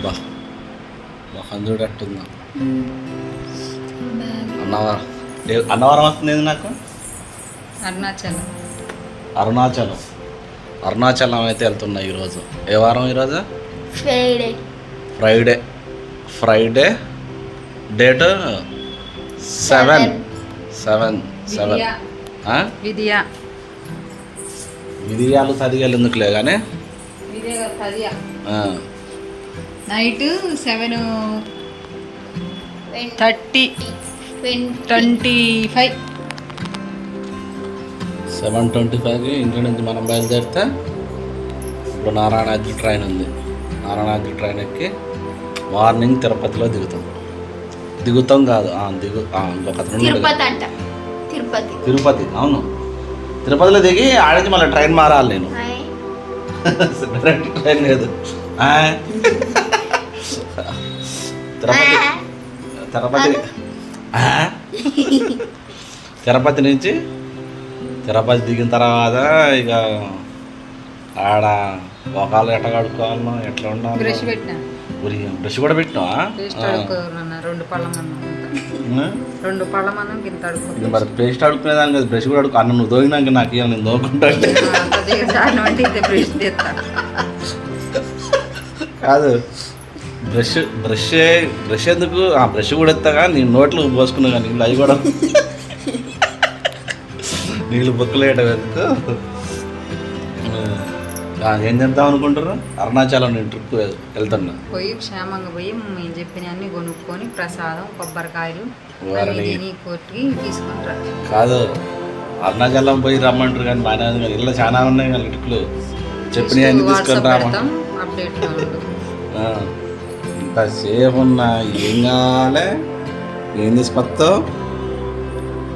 బా మొహం చూడట్టుందా అన్నవరం అన్నవరం వస్తుంది నాకు అరుణాచలం అరుణాచలం అయితే వెళ్తున్నా ఈరోజు. ఏ వారం ఈరోజు? ఫ్రైడే డేట్ 7 విధియాలు సదిగాలు ఎందుకులే కానీ నైట్ 7:25కి ఇంటి నుంచి మనం బయలుదేరితే ఇప్పుడు నారాయణాద్రి ట్రైన్ ఉంది. నారాయణాద్రి ట్రైన్ ఎక్కి మార్నింగ్ తిరుపతిలో దిగుతాం కాదు ఇంకొక తిరుపతి. అవును, తిరుపతిలో దిగి ఆడించి మళ్ళీ ట్రైన్ మారాలి నేను. డైరెక్ట్ ట్రైన్ లేదు. తిరుపతి నుంచి తిరుపతి దిగిన తర్వాత ఇక ఆడ ఒకళ్ళు ఎట్లా కడుక్కోవాలనో ఎట్లా ఉండాలి. బ్రష్ కూడా పెట్టినావా? మరి పేస్ట్ అడుక్కునేదాన్ని కదా, బ్రష్ కూడా అడుగు. అన్న నువ్వు దోగినాక నాకు ఇవ్వాలి, నేను దోకుంటా కాదు. బ్రష్ ఎందుకు? బ్రష్ కూడా ఎత్తాగా నేను నోట్లు పోసుకున్నా కానీ నీళ్ళు అవి కూడా నీళ్ళు బొక్కులేయటం ఎందుకు? ఏం చేద్దాం అనుకుంటారు? అరుణాచలం నేను ట్రిప్ వెళ్తున్నా. పోయి క్షేమంగా పోయి మేము చెప్పిన అన్ని కొనుక్కొని ప్రసాదం కొబ్బరికాయలు కొట్టి తీసుకుంటారు. కాదు, అరుణాచలం పోయి రమ్మంటారు కానీ బాగానే ఉంది కానీ ఇలా చాలా ఉన్నాయి కానీ ట్రిప్లు చెప్పిన అన్ని తీసుకొని రామంటాం. ఇంతసేపు ఉన్నా ఏం కావాలి, ఏం తీసుకొస్తావు,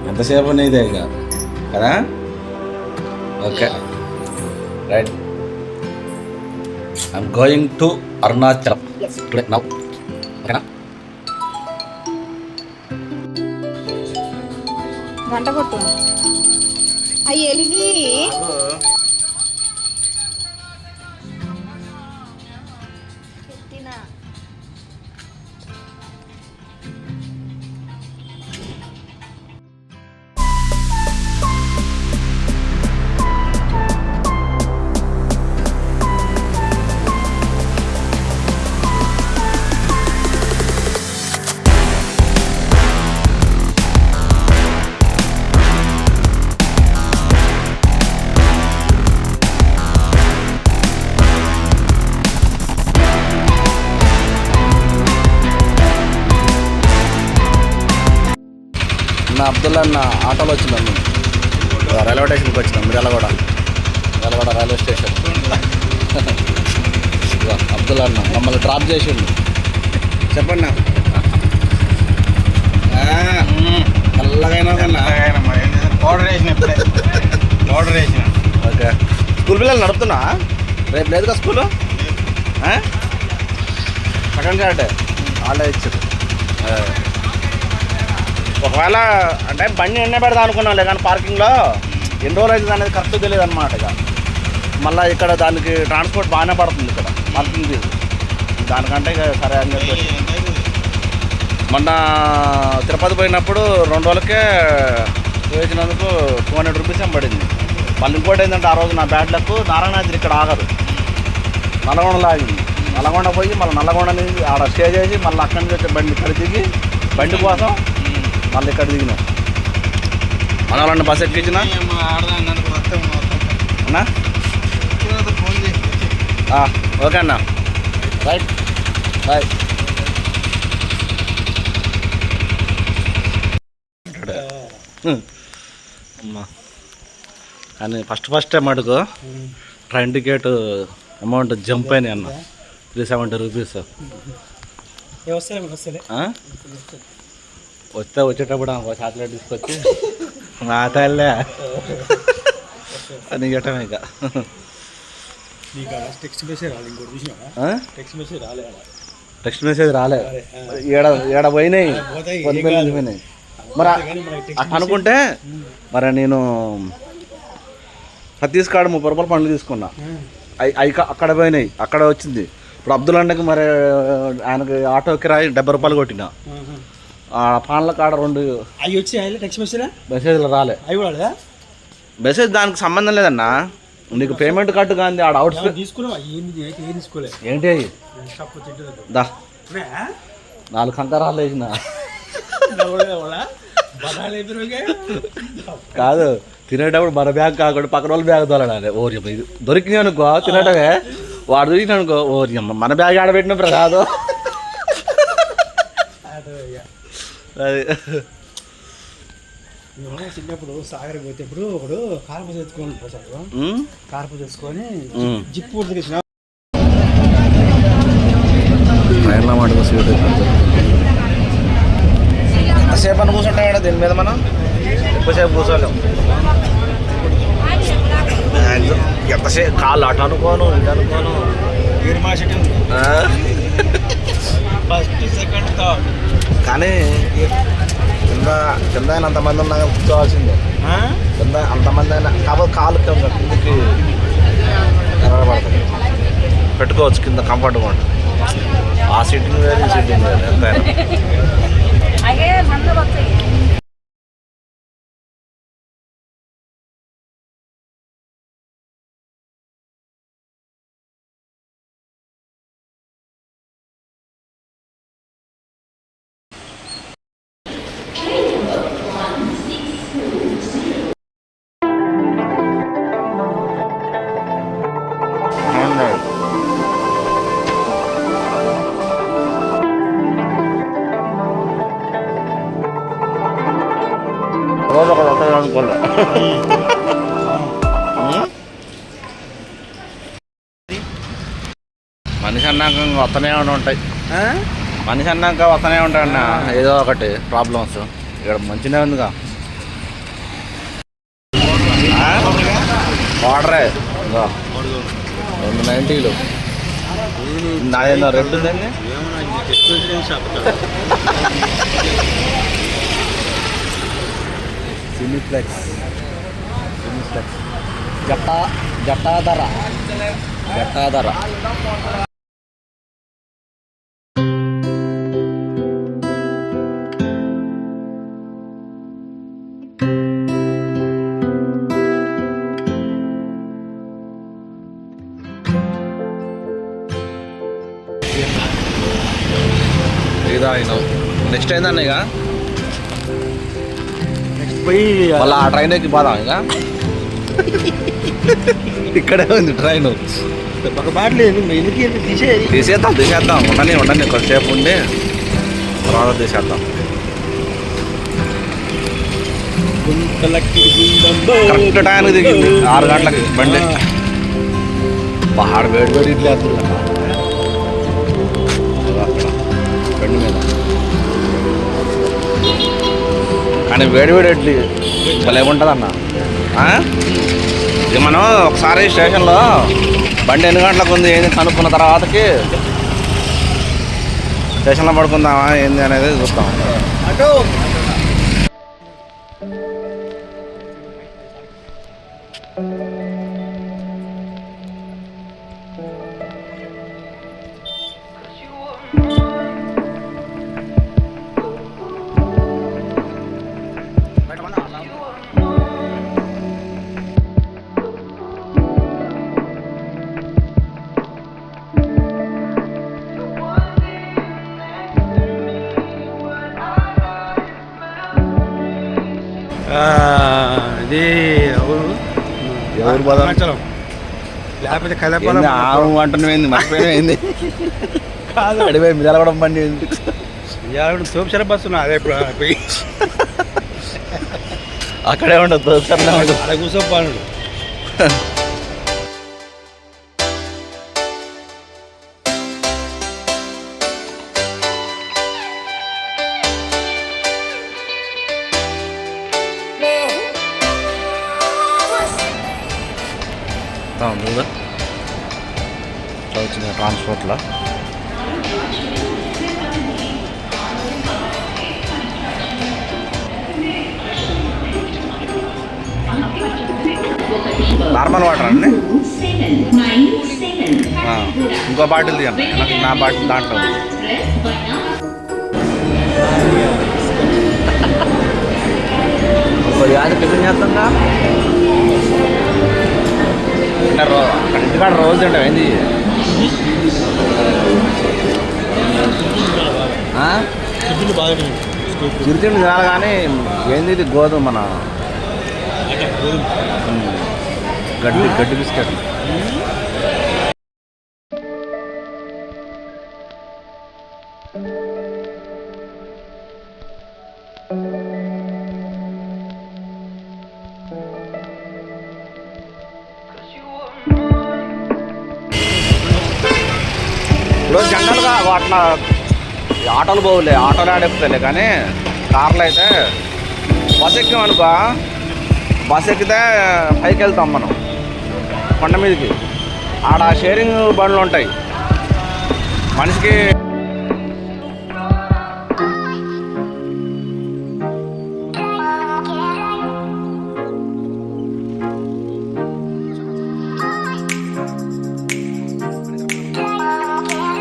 ఎంతసేపు ఉన్నదే ఇక కదా. Okay right, I'm going to Arunachalam today now. ఓకేనా? గంట కొట్టు అవి ఎలిగి అబ్దుల్లా అన్న ఆటోలో వచ్చిందండి. రైల్వే స్టేషన్కి వచ్చినాం. Miryalaguda railway station. అబ్దుల్లా అన్న మమ్మల్ని డ్రాప్ చేసిండు. చెప్పండి పౌడర్ వేసిన. ఓకే, స్కూల్ పిల్లలు నడుపుతున్నా. రేపు లేదుగా స్కూలు, సెకండ్ సాటర్డే హాలిడే ఇచ్చారు. ఒకవేళ అంటే బండి ఎన్నే పెడదాం అనుకున్నాంలే కానీ పార్కింగ్లో ఎన్ని రోజులు అవుతుంది అనేది కరెక్ట్ తెలియదు అనమాట. ఇక మళ్ళీ ఇక్కడ దానికి ట్రాన్స్పోర్ట్ బాగానే పడుతుంది ఇక్కడ పార్కింగ్ ఫీజు. దానికంటే ఇక సరే అని చెప్పి మొన్న తిరుపతి పోయినప్పుడు 2 రోజులకే వేసినందుకు 200 రూపీస్ ఏం పడింది. మళ్ళీ ఇంకోటి ఏంటంటే ఆ రోజు నా బ్యాడ్ లక్ నారాయణాద్రి ఇక్కడ ఆగదు, నల్లగొండలో ఆగింది. నల్లగొండ పోయి మళ్ళీ నల్లగొండ నుంచి ఆడ స్టే చేసి మళ్ళీ అక్కడి నుంచి వచ్చే బండి ఇక్కడ దిగి బండి కోసం మళ్ళీ ఇక్కడ దిగినా. మన వాళ్ళని బస్ ఎక్కించిన అన్నా. ఓకే అన్న, రైట్ బాయ్. అమ్మా కానీ ఫస్ట్ మటుకు ట్రైన్ టికెట్ అమౌంట్ జంప్ అయినాయి అన్న. 370 రూపీస్. వచ్చేటప్పుడు ఒక చాక్లెట్ తీసుకొచ్చి మా తల్లే అని చెప్పటం. ఇక టెక్స్ట్ మెసేజ్ రాలే. ఏడ పోయినాయి, పోయినాయి. మరి అనుకుంటే మరి నేను ఛత్తీస్గఢ్ 30 రూపాయలు పండ్లు తీసుకున్నా, అవి అక్కడ పోయినాయి. అక్కడ వచ్చింది ఇప్పుడు అబ్దుల్ అన్నకి మరి ఆయనకి ఆటో కిరాయి 70 రూపాయలు కొట్టిన ఆ పాన్ల కాడ 2 అవి వచ్చి టెక్స్ట్ మెసేజ్లు రాలే. అవి కూడా మెసేజ్ దానికి సంబంధం లేదన్నా, నీకు పేమెంట్ కట్టు కానీ ఆడ అవుట్ తీసుకున్నావా? ఏం తీసుకోలే ఏంటి అవి దా 4 కంకరాలు వేసిన కాదు తినేటప్పుడు మన బ్యాగ్ కాకుండా పక్కన వాళ్ళ బ్యాగ్ తోలడాలి. ఓరి ఇది దొరికినాయి అనుకో తినేటమే, వాడు దొరికినా అనుకో ఓరి మన బ్యాగ్ ఆడబెట్టినప్పుడు కాదు అది. చిన్నప్పుడు సాగర్ పోతేప్పుడు ఒకడు కార్పూజ ఎత్తుకొని కార్పూజ తెచ్చుకొని జిప్పు కూడా తెచ్చిన ఎంతసేపు అని కూర్చుంటాం దీని మీద మనం, ఎక్కువసేపు కూర్చోలేం. ఎంతసేపు కాళ్ళు అటు అనుకోను ఇటు అనుకోను. ఫస్ట్ సెకండ్ థర్డ్ కానీ కింద కింద అయినా అంతమంది ఉన్నా కూర్చోవాల్సిందే. కింద అంతమంది అయినా కాబట్టి కాలు కిందకి ఎర్రబడుతుంది, పెట్టుకోవచ్చు కింద కంఫర్ట్గా ఉంటుంది. ఆ సీటింగ్ వేరే ఈ సీటింగ్ వేరే ఎంతైనా. రోజు ఒకటి వస్తుంది అనుకోలే. మనిషి అన్నాక వస్తూనే ఉంటాయి, మనిషి అన్నాక వస్తూనే ఉంటాయన్న ఏదో ఒకటి ప్రాబ్లమ్స్. ఇక్కడ మంచిగా ఉందిగా ఆర్డరే 290. నాదేందో రెడ్ ఉందండి. సినిప్లెక్స్ జటాధర. ఇదా నెక్స్ట్ ఏందన్న ఇక పోయి మళ్ళీ ఆ ట్రైన్ ఎక్కి పోదాం ఇక. ఇక్కడే ఉంది ట్రైన్. ఒక బాటలు ఎందుకు తీసేద్దాం ఉండని కొంతసేపు ఉండి తర్వాత తీసేద్దాం. కరెక్ట్ టైంకి దిగింది 6 గంటలకి బండి. పహాడు వేడి ఇట్లా వేస్తుంది అక్కడ బండి మీద. కానీ వేడి ఇడ్లీ భలే ఉంటుంది అన్న. ఇది మనం ఒకసారి స్టేషన్లో బండి ఎన్ని గంటలకు ఉంది ఏంది కనుక్కున్న తర్వాతకి స్టేషన్లో పడుకుందామా ఏంది అనేది చూస్తాం. ఇది ఎవరు పోదాం లేకపోతే అంటున్నాయింది మర్చిపోయింది కాదు అడిపోయి నిలవడం బండి సోమశర బస్సు అదే పోయి అక్కడే ఉండదు అలా కూర్చోపాడు. వచ్చిన ట్రాన్స్పోర్ట్లో నార్మల్ వాటర్ అండి. ఇంకో బాటిల్ తీయండి, నా బాటిల్ దాంట్లో. యాద టిఫిన్ చేస్తుందా ఇంటికాడ రోజు తింటావు ఏంది? చిరుతిండి తినాలి కానీ ఏంది ఇది గోధుమ మన గడ్డి బిస్కెట్. ఇప్పుడు జనరల్గా అట్లా ఆటోలు పోవులే, ఆటోలు ఆడేపుతాలే, కానీ కార్లు అయితే బస్ ఎక్కామనుకో, బస్ ఎక్కితే పైకి వెళ్తాం మనం కొండ మీదకి. ఆడ షేరింగ్ బండ్లు ఉంటాయి మనిషికి.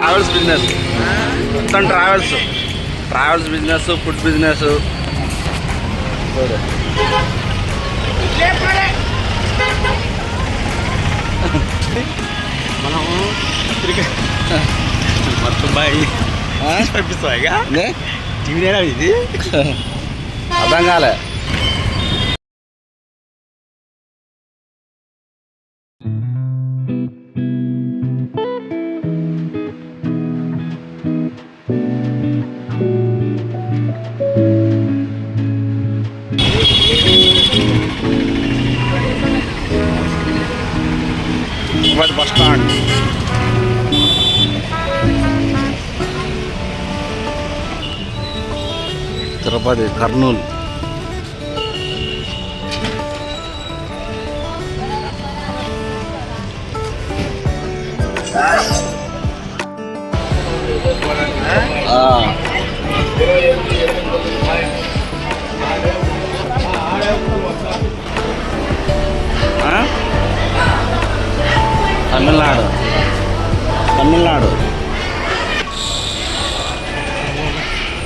ట్రావెల్స్ బిజినెస్ మొత్తం, ట్రావెల్స్ బిజినెస్, ఫుడ్ బిజినెస్. మనం మొత్తం బాయ్ పంపిస్తాయిగా టీవీ ఇది అర్థం కాలే. Bus stand. తిరుపతి, కర్నూలు. తమిళనాడు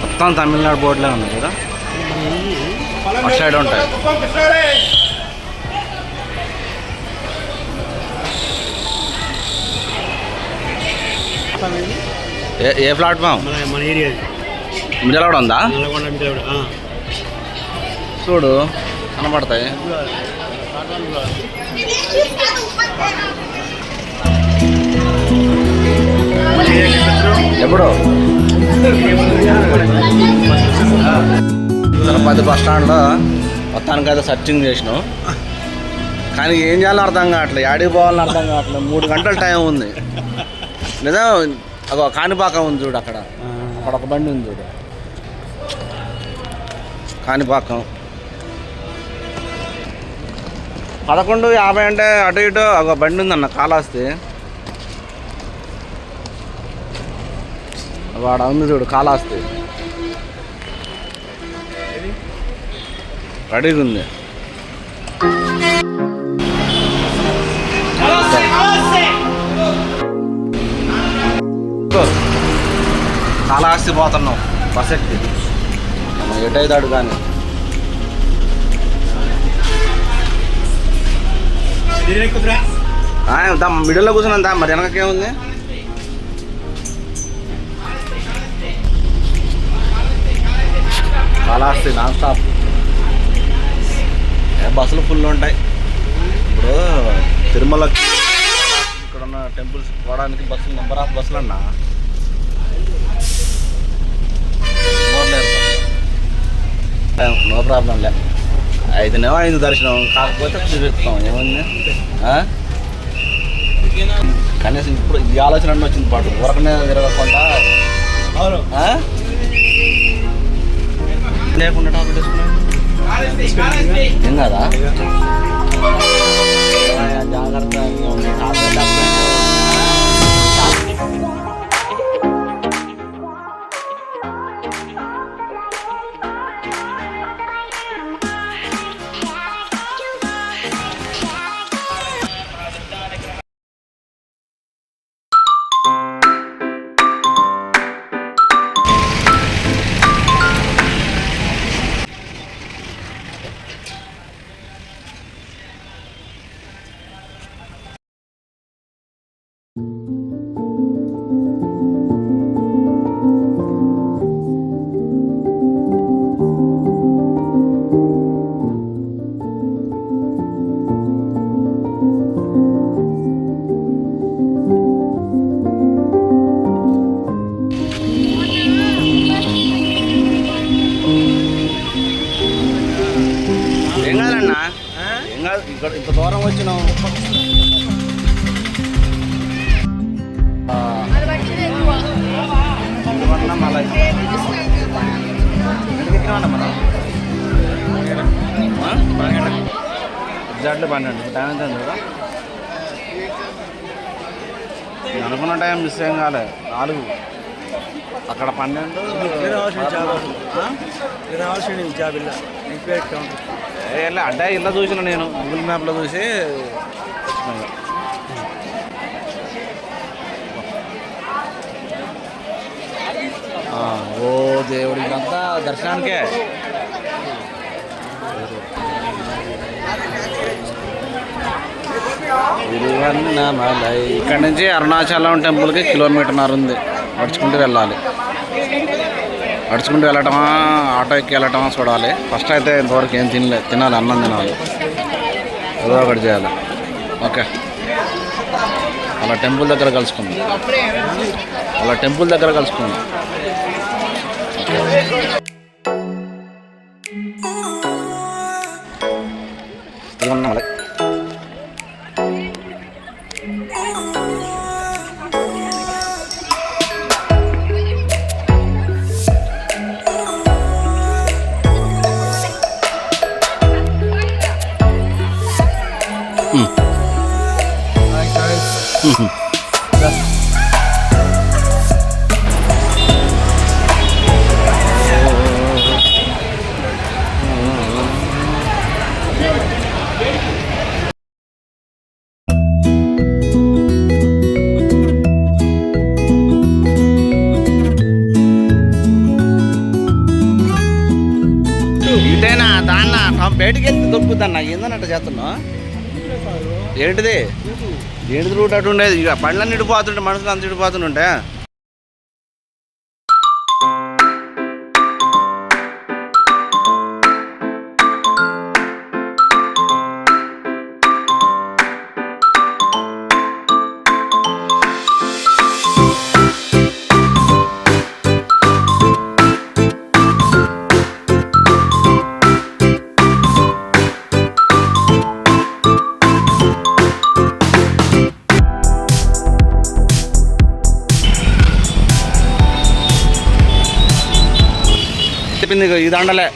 మొత్తం తమిళనాడు బోర్డులే ఉన్నాయి కదా, అటు సైడ్ ఉంటాయి. ఏ ప్లాట్ఫామ్? మన ఏరియా మిర్యాలగూడ ఉందా? చూడు కనబడతాయి. ఎప్పుడు తిరుపతి బస్ స్టాండ్లో మొత్తానికైతే సర్చింగ్ చేసినాం, కానీ ఏం చేయాలో అర్థం కావట్లేదు, యాడికి పోవాలని అర్థం కావట్లేదు. 3 గంటల టైం ఉంది నిజం. అదో కాణిపాకం ఉంది చూడు, అక్కడ ఒక బండి ఉంది చూడు, కాణిపాకం. 11:50 అంటే అటు ఇటు ఒక బండి ఉందన్న కాళహస్తి, వాడ ఉంది చూడు కాళహస్తి, రెడీగా ఉంది. కాళహస్తి పోతున్నాం బస్ ఎక్కి, ఎటైతాడు కానీ. మిడిల్లో కూర్చున్నాం దా, మరి వెనకకేముంది? Kalahasti non stop. బస్సులు ఫుల్ ఉంటాయి. ఇప్పుడు తిరుమల ఇక్కడ ఉన్న టెంపుల్స్ పోవడానికి బస్సులు, నెంబర్ ఆఫ్ బస్సులు అన్నా నో ప్రాబ్లం లే. 5 దర్శనం, కాకపోతే చూపిస్తాం ఏముంది. కనీసం ఇప్పుడు ఈ ఆలోచన అన్నీ వచ్చింది, పాటు ఊరకనే తిరగకుండా లేకుండా టాబ్లెట్ వేసుకున్నాను ఏం కదా, జాగ్రత్త. ఏం కాదన్నా, ఏం కాదు, ఇక్కడ ఇంత దూరం వచ్చినావు. మళ్ళీ ఎక్కినామన్నా మనం ఎగ్జాక్ట్లీ 12 టైం ఎంత కదా. నేను అనుకున్న టైం మిస్ ఏం కాలే, 4 అక్కడ 12. జాబ్ ఇలా అంటే ఇలా చూసిన నేను గూగుల్ మ్యాప్లో చూసి ఓ దేవుడికి అంతా దర్శనానికే. ఇక్కడ నుంచి అరుణాచలం టెంపుల్కి 1.5 కిలోమీటర్ ఉంది. నడుచుకుంటూ వెళ్ళాలి. నడుచుకుంటూ వెళ్ళటమా ఆటో ఎక్కి వెళ్ళటమా చూడాలి. ఫస్ట్ అయితే ఇంతవరకు ఏం తినాలి, అన్నం తినాలి, ఏదో ఒకటి చేయాలి. ఓకే, అలా టెంపుల్ దగ్గర కలుసుకుందాం. మళ్ళీ ఇటేనా దాన్న బయటికి వెళ్తే దొరుకుతుందన్న. ఏందన్నట్టు చేస్తున్నావు? ఏంటిది రూట్ అటు ఉండేది. ఇక పండ్లన్నీ ఇడిపోతుంటే మనుషులు అంత ఇడిపోతుంటే చెప్పింది ఈ దండలే.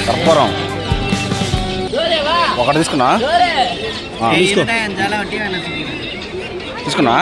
కర్పూరం ఒకటి తీసుకున్నా. తీసుకున్నా.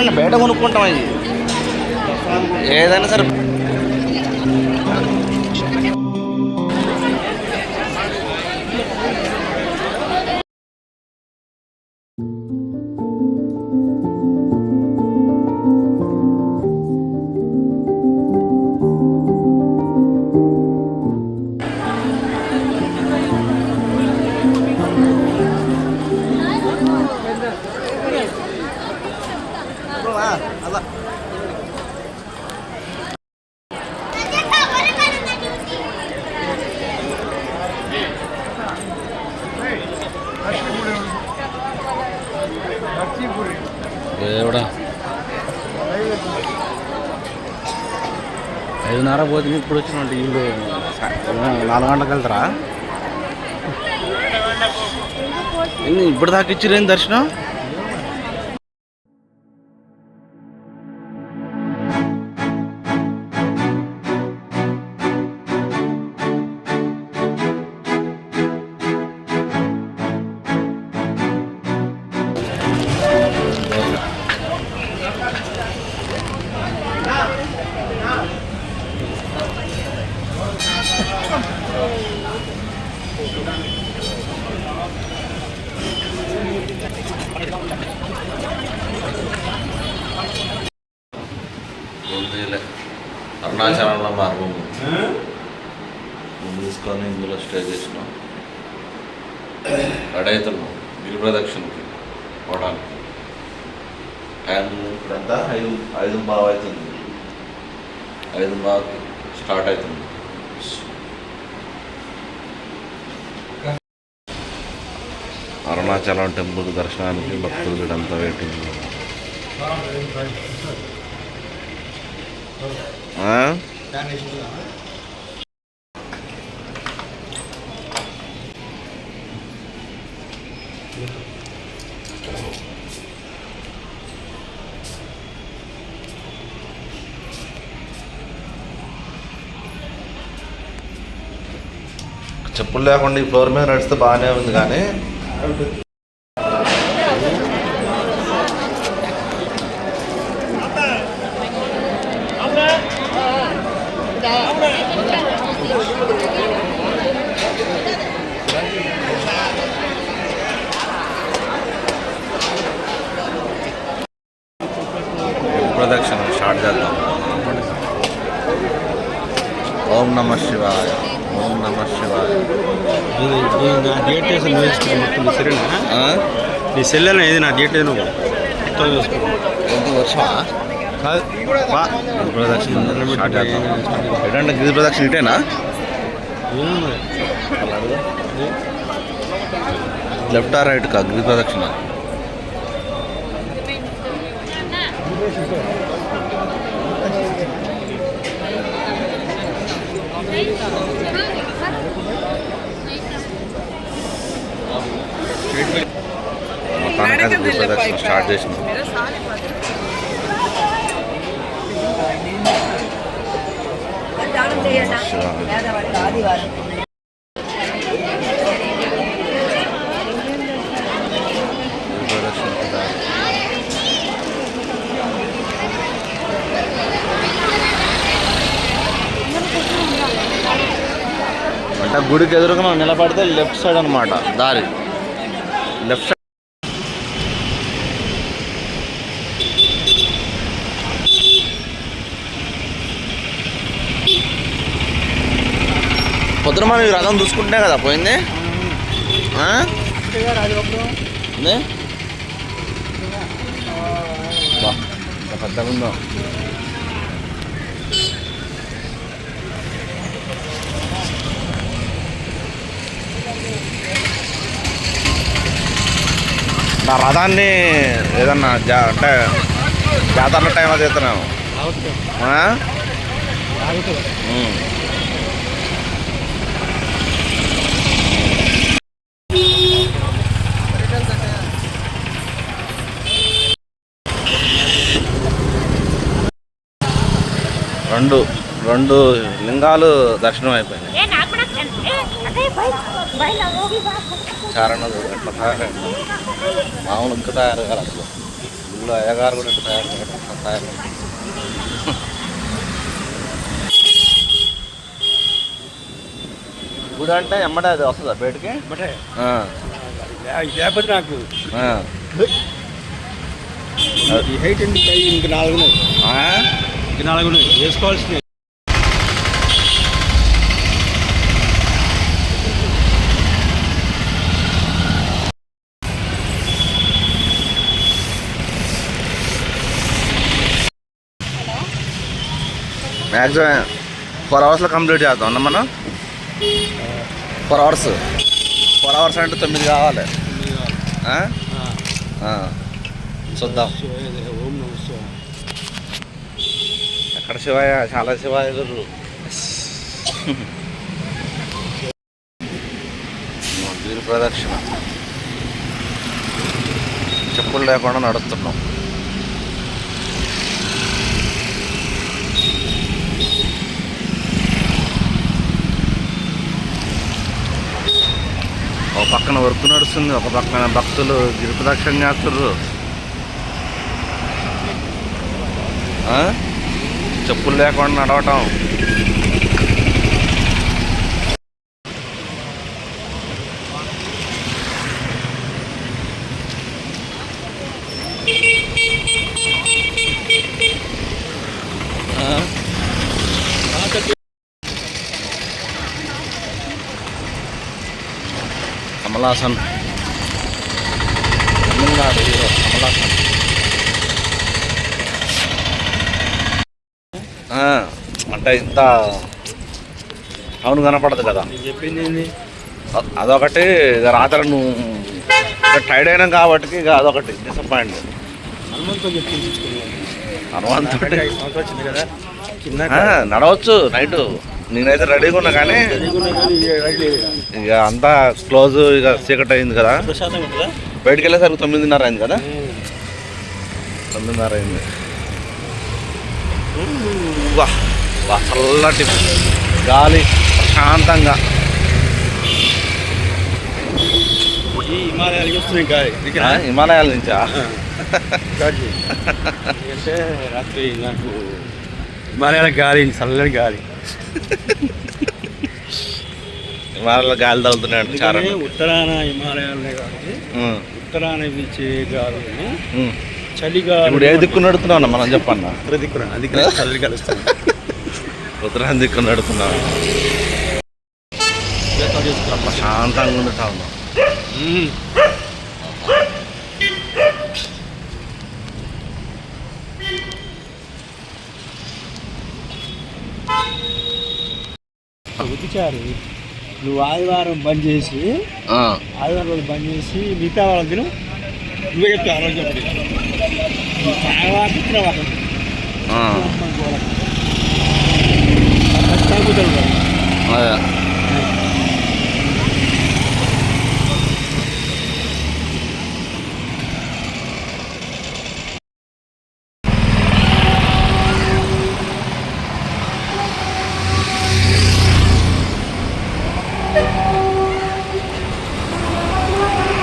ఎక్కడైనా బయట కొనుక్కుంటాం అవి ఏదైనా సరే. అలా దేవుడా 5:30 పోతుంది. ఇప్పుడు వచ్చినట్టు వీళ్ళు 4 గంటలకు వెళ్తారా? ఇప్పుడు దాకా ఇచ్చిరేం దర్శనం? అరుణాచలంలో మా రూమ్ తీసుకొని ఇందులో స్టే చేసినాం. రెడీ అవుతున్నాం గిరి ప్రదక్షిణకి పోవడానికి. టైం ఇప్పుడంతా 5:15 అవుతుంది. 5:15 స్టార్ట్ అవుతుంది. అరుణాచలం టెంపుల్ దర్శనానికి భక్తులు ఇదంతా వెయిటింగ్. చెప్పులు లేకుండా ఈ ఫ్లోర్ మీద నడిస్తే బాగానే ఉంది కానీ ప్రదక్షిణ స్టార్ట్ చేద్దాం. ఓం నమ శివాయ, ఓం నమ శివాయ. నీ సెల్లెన ఏది నా డేట్ నువ్వు చూసుకో. వర్షమా ప్రదక్షిణ స్టార్ట్ చేద్దాం. ఏంటంటే గిరి ప్రదక్షిణ ఇటేనా? లెఫ్ట్ ఆర్ రైట్ కా గిరి ప్రదక్షిణ? మొత్తానికి గిరి ప్రదక్షిణ స్టార్ట్ చేసినాం. అంటే గుడికి ఎదురుగా మనం నిలబడితే లెఫ్ట్ సైడ్ అనమాట దారి. లెఫ్ట్ సైడ్ పొద్దున మనం ఈ రథం చూసుకుంటే కదా పోయింది. పెద్దగా ఉందో. నా రథాన్ని ఏదన్నా అంటే జాతరల టైం అది ఎత్తున్నాను. రెండు లింగాలు దర్శనం అయిపోయినాయి. చారణ ఎట్లా తయారైంది మామూలు ఇంకా తయారు కాదు అసలు. వీళ్ళు అయ్యగారు కూడా ఇట్లా తయారు. గుడి అంటే ఎమ్మటే అది వస్తుందా బయటికి? లేకపోతే నాకు ఆ. ఈ హైట్ ఇంక 4 ఉన్నాయి, ఇంక 4 ఉన్నాయి వేసుకోవాల్సినవి. మ్యాక్సిమం 4 అవర్స్లో కంప్లీట్ చేద్దాం అన్న మనం. 4 అవర్స్ అంటే 9 కావాలి. చూద్దాం. ఓం నమః శివాయ. ఎక్కడ శివాయ? చాలా శివాయ గురు. గిరి ప్రదక్షిణ చెప్పులు లేకుండా నడుస్తున్నాం. ఒక పక్కన వర్క్ నడుస్తుంది, ఒక పక్కన భక్తులు గిరి ప్రదక్షిణ చేస్తుర్రు. చెప్పులు లేకుండా నడవటం. కమలాసన్ తమిళనాడు హీరో కమలాసన్. అంటే ఇంత అవును కనపడదు కదా. నేను చెప్పింది ఏంది? అదొకటి. ఇక రాత్రి నువ్వు టైర్డ్ అయినాం కాబట్టి ఇక అదొకటి డిసప్పాయింట్. హనుమంతుడు చెప్పింది హనుమంతుడు వచ్చింది కదా చిన్న నడవచ్చు నైట్. నేనైతే రెడీగా ఉన్నా కానీ ఇక అంతా క్లోజ్, ఇక చీకటి అయింది కదా. ప్రశాంతంగా ఉంటుందా? బయటికి వెళ్ళేసరికి 9:30 అయింది కదా. 9:30 అయింది. వా చల్లటి గాలి ప్రశాంతంగా. ఈ హిమాలయాలకి వస్తున్నాయి గాలి. హిమాలయాల నుంచా? ఎందుకంటే రాత్రి నాకు హిమాలయాల గాలి, చల్లని గాలి. హిమాలయాల గాలి తగులుతున్నాయండి చాలా. ఉత్తరాన హిమాలయాలనే కాబట్టి ఉత్తరాన వీచే గాలి చలిగా. ఇప్పుడు ఏ దిక్కు నడుతున్నావు మనం చెప్పన్నా? ఉత్తర దిక్కున, అది చలి కలుస్తుంది. ఉత్తరాన దిక్కు నడుతున్నావు. ప్రశాంతంగా ఉండటా ఉన్నాం. ఉతిచారు. నువ్వు ఆదివారం బంద్ చేసి, ఆదివారం రోజు బంద్ చేసి మిగతా వాళ్ళ దినం నువ్వే చెప్తా. ఆరోగ్యం అదే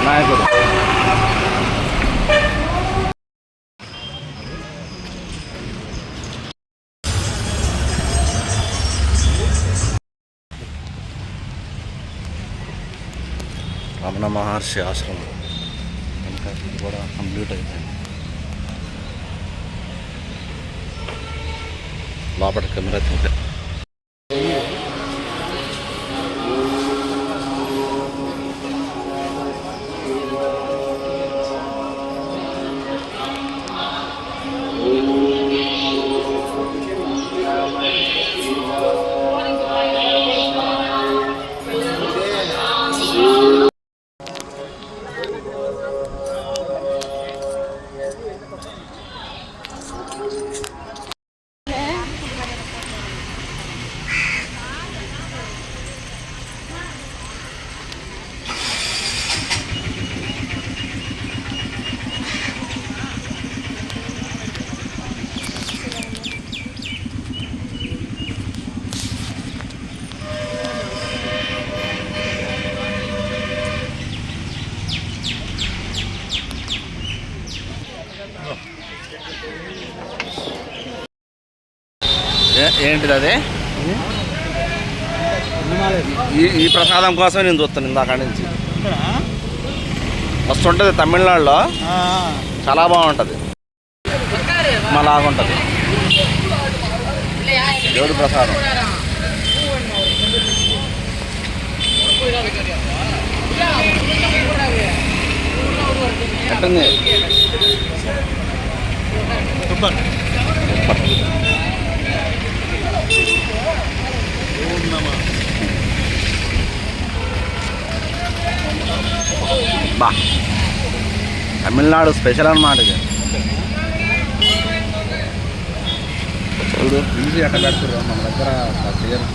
నాయకుడు. రమణ మహర్షి ఆశ్రమం ఇంకా ఇది కూడా కంప్లీట్ అయిపోయింది. లోపల కెమెరా తింటే ఏంటిది అదే? ఈ ప్రసాదం కోసమే నేను చూస్తాను ఇందాక నుంచి. మస్తు ఉంటుంది తమిళనాడులో, చాలా బాగుంటుంది, మలాగుంటుంది దేవుడి ప్రసాదం. ఎట్టుంది? బా, తమిళనాడు స్పెషల్ అన్నమాట ఇది. చూడు ఈజీ అట్ట పెడుతున్నారు, మన దగ్గర చేయరు.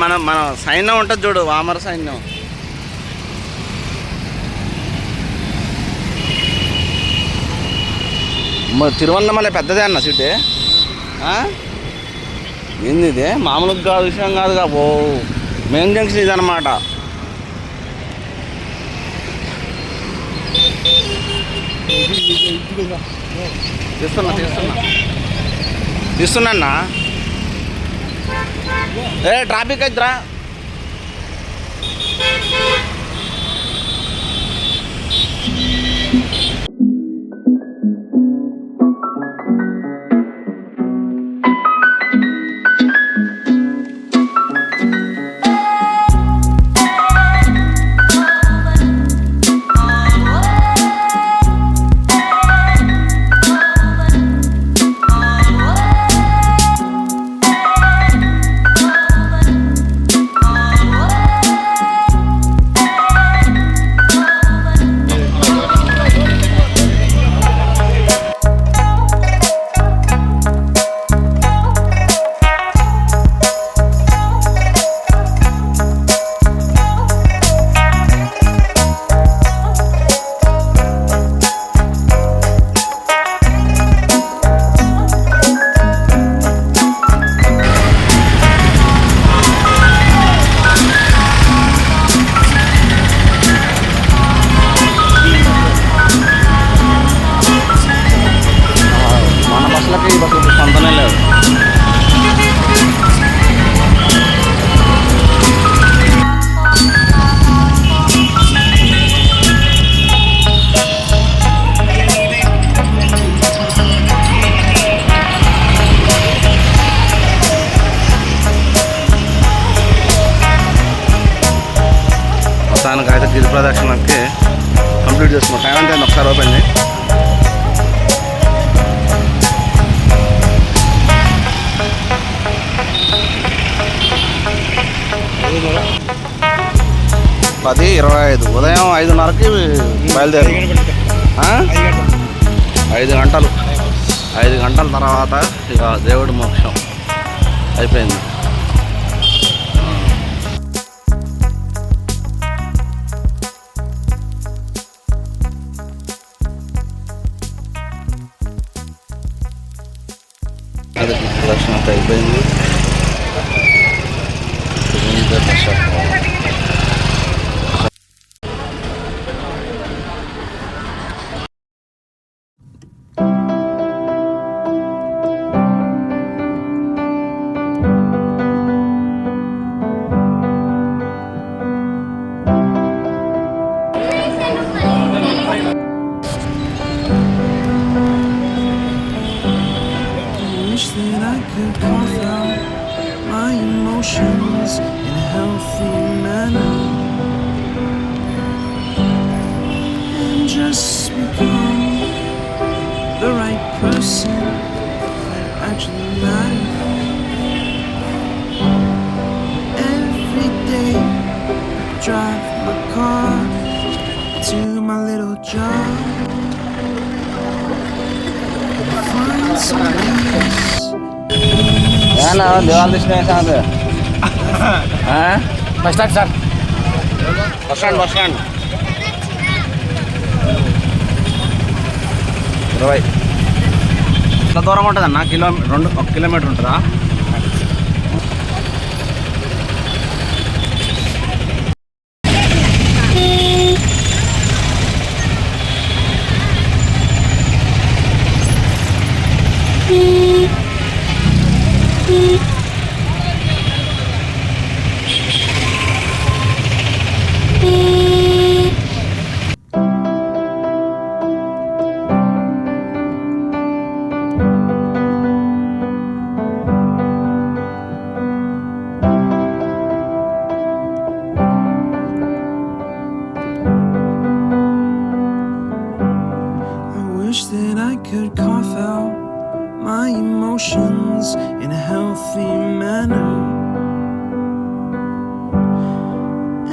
మన సైన్యం ఉంటుంది చూడు, వామర సైన్యం. తిరువన్నమలై పెద్దదే అన్న సిటీ. ఏంది ఇది? మామూలుగా కాదు, విషయం కాదుగా. ఓ మెయిన్ జంక్షన్ ఇది అనమాట. తీస్తున్నా ట్రాఫిక్ అయిద్దిరా. మొత్తానికైతే గిరి ప్రదక్షిణకి కంప్లీట్ చేసుకున్నాం. టైం అంతే ఒకసారి ఓపెన్ చేయి. పది 25 ఉదయం 5:30కి బయలుదేరి 5 గంటలు 5 గంటల తర్వాత ఇక దేవుడి మోక్షం అయిపోయింది. అది ప్రదక్షిణ అయిపోయింది. That I could cough out my emotions in a healthy manner and just become the right person that actually matters. Every drive my car to my little job. Find some peace. దేవాల దృష్టి bus stand sir. Bus stand 20 ఎంత దూరం ఉంటుంది అన్న? 1 kilometre ఉంటుందా? Wish that I could cough out my emotions in a healthy manner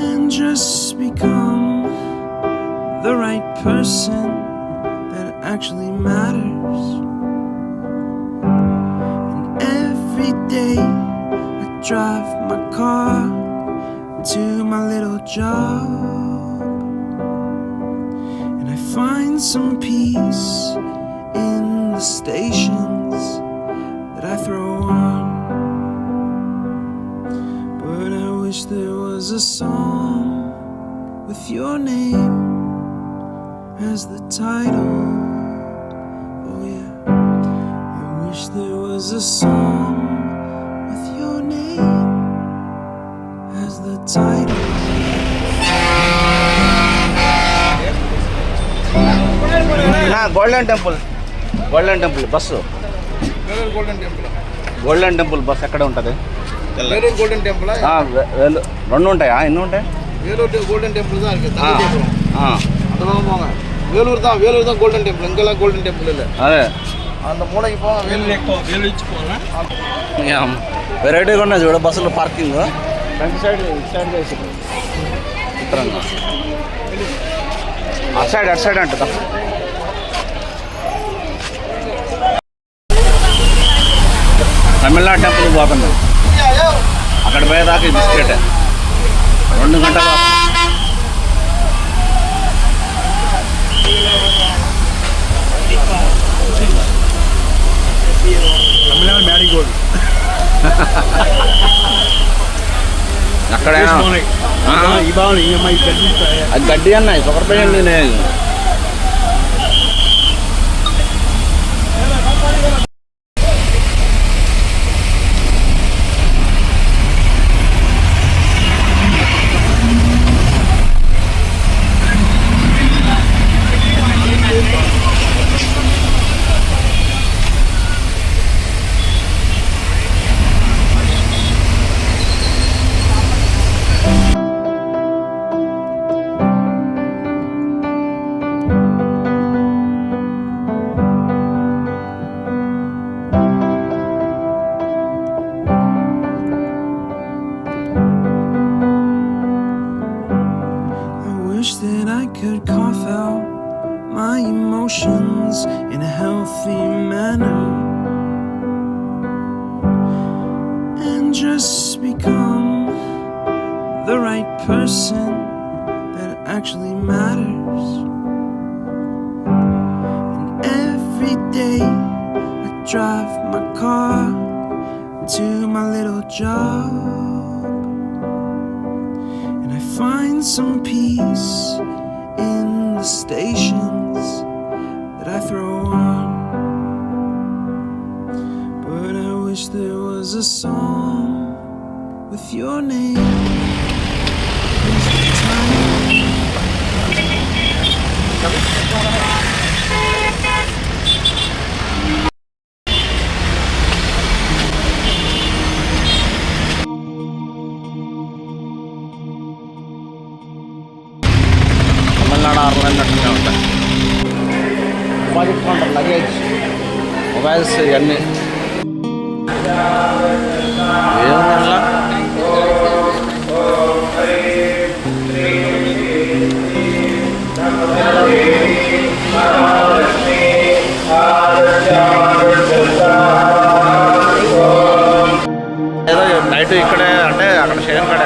and just become the right person that actually matters. And every day I drive my car to my little job. Find some peace in the stations that I throw on. But I wish there was a song with your name as the title. Oh yeah, I wish there was a song with your name as the title. Golden temple bus. Golden temple bus ఎక్కడ ఉంటుంది? Vellore golden temple. రెండు ఉంటాయా? ఎన్ని ఉంటాయి? Vellore golden temple தான் இருக்கு. அதெல்லாம் போங்க. வேலூர் தான் கோல்டன் டெம்பிள். இங்கெல்லாம் கோல்டன் டெம்பிள் இல்லை. అదే அந்த மூளைக்கு போங்க. வேலூர் இச்சு போங்க. వెరైటీగా ఉన్నాయి చూడ బస్సులో పార్కింగ్. ఫ్రంట్ సైడ్ వేసి అటు సైడ్ అంటుందా? తమిళనాడు టెంపుల్ పోతున్నాం. అక్కడ పోయేదాకా బిస్కెట్ 2 గంటలు. తమిళనాడు మ్యారీగోల్డ్ అక్కడ ఈ బాగుంది. ఈఎంఐ అది గడ్డి అన్నాయి సొకరపోయండి. నేను Wish that I could cough out my emotions in a healthy manner and just become the right person that actually matters. And every day I drive my car to my little job. Find some peace in the stations that I throw on. But I wish there was a song with your name as the title. అన్నట్టుగా ఉంటాయి. Deposit counter, luggage, mobiles ఇవన్నీ ఏమన్నా night ఇక్కడే అంటే అక్కడ share కాడ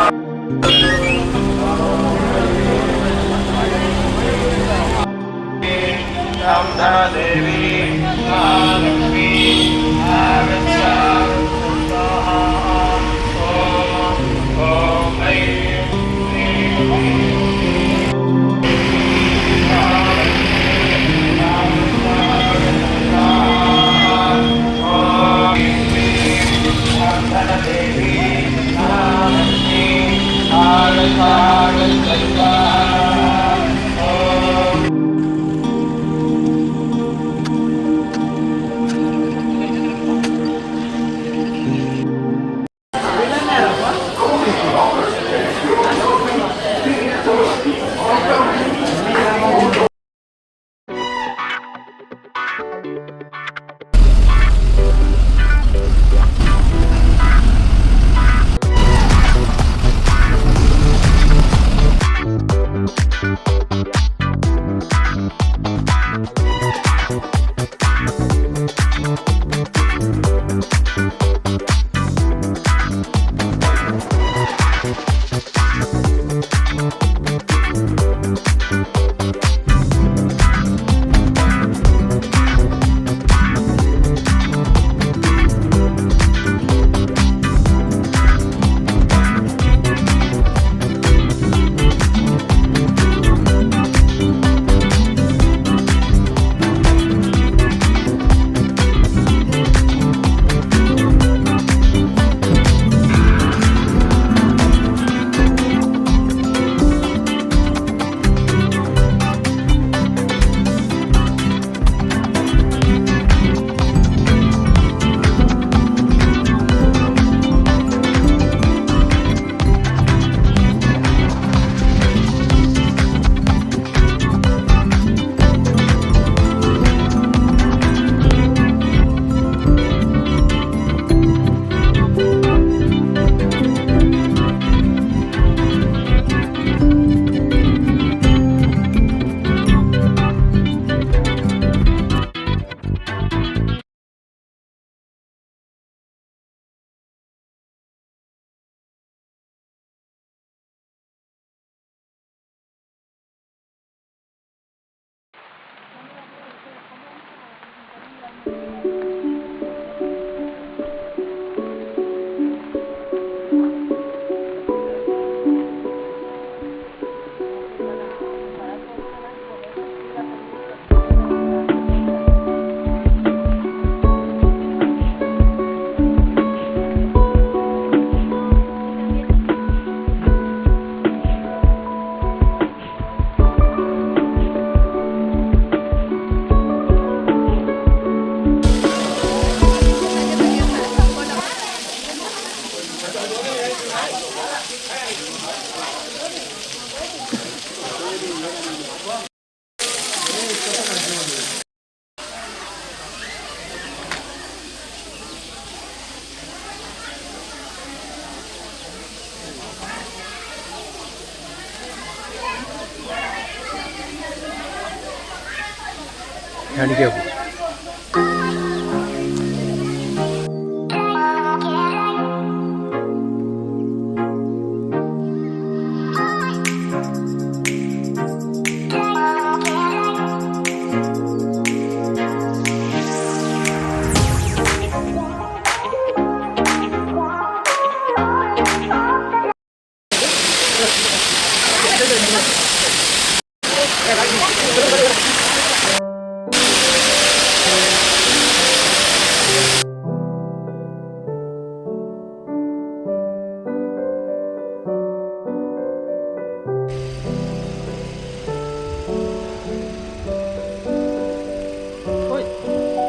handicap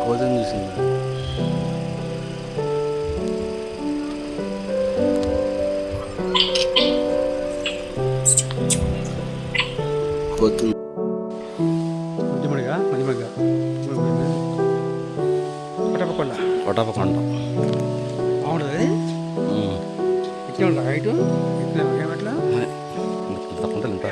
కోదని చూసింది కోతుంది మధ్యమడిగా పట్టపకొండ కొట్టపకొండ బాగుంటుంది అది ఇట్లా ఉందా హైటు ఇట్లా ఏమట్లా తప్పకుండా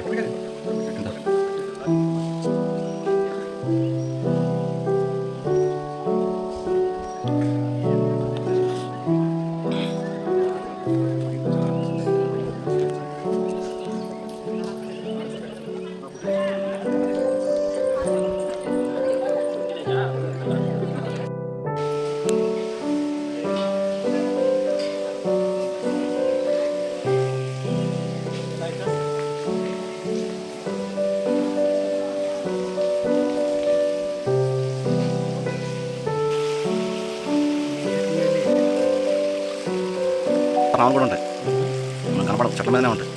పాములు కూడా ఉంటాయి, మనకు కనపడదు, చెట్ల మీదనే ఉంటాయి.